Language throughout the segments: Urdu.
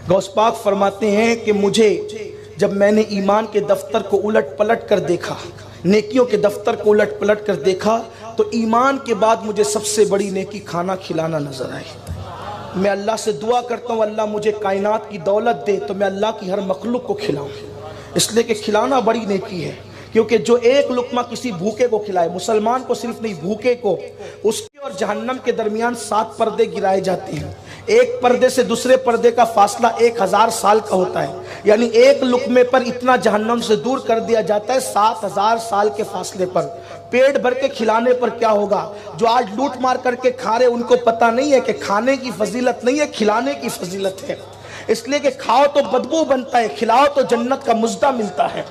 غوث پاک فرماتے ہیں کہ مجھے جب میں نے ایمان کے دفتر کو الٹ پلٹ کر دیکھا، نیکیوں کے دفتر کو الٹ پلٹ کر دیکھا، تو ایمان کے بعد مجھے سب سے بڑی نیکی کھانا کھلانا نظر آئی۔ میں اللہ سے دعا کرتا ہوں اللہ مجھے کائنات کی دولت دے تو میں اللہ کی ہر مخلوق کو کھلاؤں، اس لیے کہ کھلانا بڑی نیکی ہے، کیونکہ جو ایک لقمہ کسی بھوکے کو کھلائے، مسلمان کو صرف نہیں بھوکے کو، اس کے اور جہنم کے درمیان 7 پردے گرائے جاتے ہیں۔ ایک پردے سے دوسرے پردے کا فاصلہ 1000 سال کا ہوتا ہے، یعنی ایک لقمے پر اتنا جہنم سے دور کر دیا جاتا ہے 7000 سال کے فاصلے پر۔ پیٹ بھر کے کھلانے پر کیا ہوگا؟ جو آج لوٹ مار کر کے کھا رہے ان کو پتہ نہیں ہے کہ کھانے کی فضیلت نہیں ہے، کھلانے کی فضیلت ہے، اس لیے کہ کھاؤ تو بدبو بنتا ہے، کھلاؤ تو جنت کا مزدہ ملتا ہے۔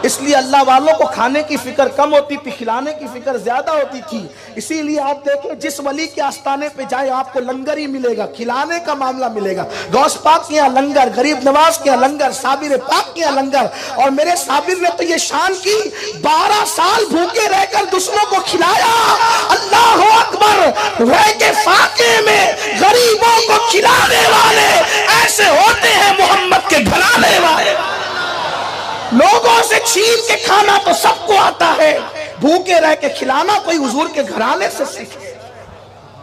اس لیے اللہ والوں کو کھانے کی فکر کم ہوتی تھی، کھلانے کی فکر زیادہ ہوتی تھی۔ اسی لیے آپ دیکھیں جس ولی کے آستانے پہ جائے آپ کو لنگر ہی ملے گا، کھلانے کا معاملہ ملے گا۔ غوث پاک کے یہاں لنگر، غریب نواز کے یہاں لنگر، صابر پاک کے یہاں لنگر۔ اور میرے صابر نے تو یہ شان کی 12 سال بھوکے رہ کر دوسروں کو کھلایا۔ اللہ اکبر! رہ کے فاقے میں غریبوں کو کھلانے والے ایسے ہوتے ہیں محمد کے گھرانے والے۔ لوگوں سے چھین کے کھانا تو سب کو آتا ہے، بھوکے رہ کے کھلانا کوئی حضور کے گھرانے سے سیکھے۔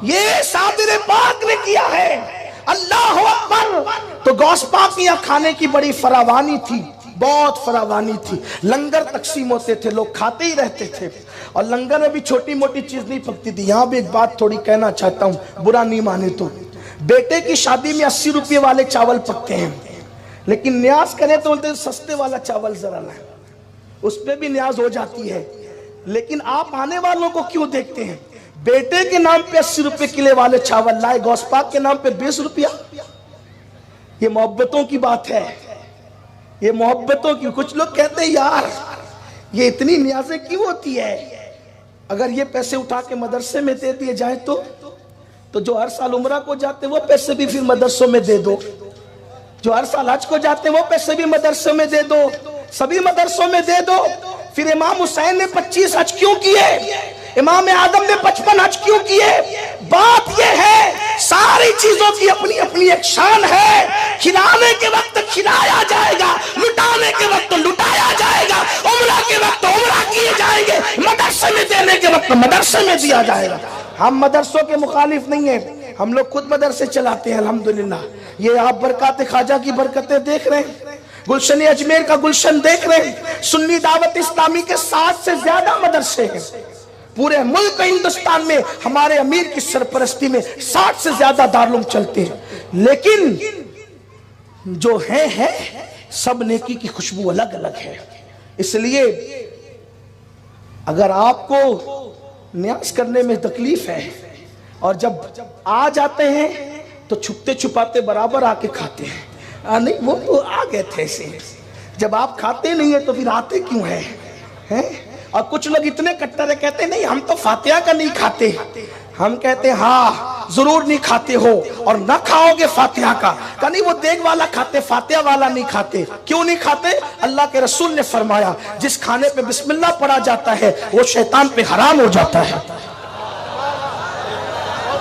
یہ صابر پاک نے کیا ہے۔ اللہ اکبر! تو غوث پاک یہاں کھانے کی بڑی فراوانی تھی، بہت فراوانی تھی۔ لنگر تقسیم ہوتے تھے، لوگ کھاتے ہی رہتے تھے، اور لنگر میں بھی چھوٹی موٹی چیز نہیں پکتی تھی۔ یہاں بھی ایک بات تھوڑی کہنا چاہتا ہوں، برا نہیں مانے تو۔ بیٹے کی شادی میں 80 روپے والے چاول پکتے ہیں، لیکن نیاز کریں تو بولتے ہیں سستے والا چاول ذرا لائیں، اس پہ بھی نیاز ہو جاتی ہے۔ لیکن آپ آنے والوں کو کیوں دیکھتے ہیں؟ بیٹے کے نام پہ 80 روپے کلے والے چاول لائے، غوث پاک کے نام پہ 20 روپیہ۔ یہ محبتوں کی بات ہے، یہ محبتوں کی۔ کچھ لوگ کہتے ہیں یار یہ اتنی نیازیں کیوں ہوتی ہے؟ اگر یہ پیسے اٹھا کے مدرسے میں دے دیے جائے تو جو ہر سال عمرہ کو جاتے وہ پیسے بھی پھر مدرسوں میں دے دو، جو ہر سال حج کو جاتے ہیں وہ پیسے بھی مدرسوں میں دے دو، سبھی مدرسوں میں دے دو۔ پھر امام حسین نے 25 حج کیوں کیے؟ امام آدم نے 55 حج کیوں کیے؟ بات یہ ہے ساری چیزوں کی اپنی اپنی ایک شان ہے۔ کھلانے کے وقت کھلایا جائے گا، لٹانے کے وقت لٹایا جائے گا، عمرہ کے وقت عمرہ کیے جائیں گے، مدرسے میں دینے کے وقت مدرسے میں دیا جائے گا۔ ہم مدرسوں کے مخالف نہیں ہیں، ہم لوگ خود مدرسے چلاتے ہیں الحمدللہ۔ یہ آپ برکات خواجہ کی برکتیں دیکھ رہے ہیں، گلشن اجمیر کا گلشن دیکھ رہے ہیں۔ سنی دعوت اسلامی کے 60 سے زیادہ مدرسے ہیں پورے ملک ہندوستان میں، ہمارے امیر کی سرپرستی میں 60 سے زیادہ دارالعلوم چلتے ہیں، لیکن جو ہیں سب نیکی کی خوشبو الگ الگ ہے۔ اس لیے اگر آپ کو نیاز کرنے میں تکلیف ہے اور جب آ جاتے ہیں تو چھپتے چھپاتے برابر آ کے کھاتے ہیں، نہیں وہ تو آ گئے تھے ایسے، جب آپ کھاتے نہیں ہیں تو پھر آتے کیوں ہیں؟ اور کچھ لوگ اتنے کٹر ہے، کہتے ہیں نہیں ہم تو فاتحہ کا نہیں کھاتے۔ ہم کہتے ہیں ہاں ضرور نہیں کھاتے ہو اور نہ کھاؤ گے فاتحہ کا، کہ نہیں وہ دیگ والا کھاتے فاتحہ والا نہیں کھاتے۔ کیوں نہیں کھاتے؟ اللہ کے رسول نے فرمایا جس کھانے پہ بسم اللہ پڑھا جاتا ہے وہ شیطان پہ حرام ہو جاتا ہے۔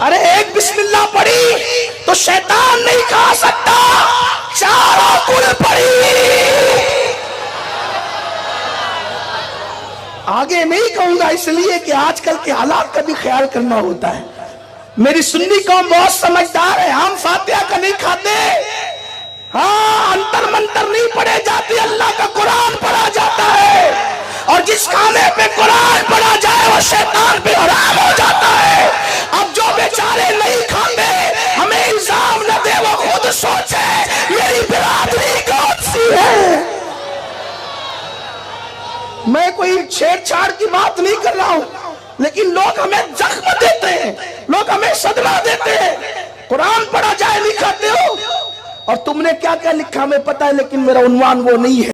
ارے ایک بسم اللہ پڑھی تو شیطان نہیں کھا سکتا، چاروں کل پڑھی۔ آگے نہیں کہوں گا اس لیے کہ آج کل کے حالات کا بھی خیال کرنا ہوتا ہے۔ میری سنی قوم بہت سمجھدار ہے، ہم فاتحہ کا نہیں کھاتے، ہاں انتر منتر نہیں پڑھے جاتے، اللہ کا قرآن پڑھا جاتا ہے، اور جس کھانے پہ قرآن پڑھا جائے وہ شیطان پہ حرام ہو جاتا ہے۔ اب جو بیچارے نہیں کھاتے ہمیں الزام نہ دے، وہ خود سوچے میری برادری کون سی ہے۔ میں کوئی چھیڑ چھاڑ کی بات نہیں کر رہا ہوں، لیکن لوگ ہمیں زخم دیتے ہیں، لوگ ہمیں صدمہ دیتے ہیں۔ قرآن پڑھا جائے نہیں کھاتے ہو، اور تم نے کیا کیا لکھا ہمیں پتہ ہے، لیکن میرا عنوان وہ نہیں ہے۔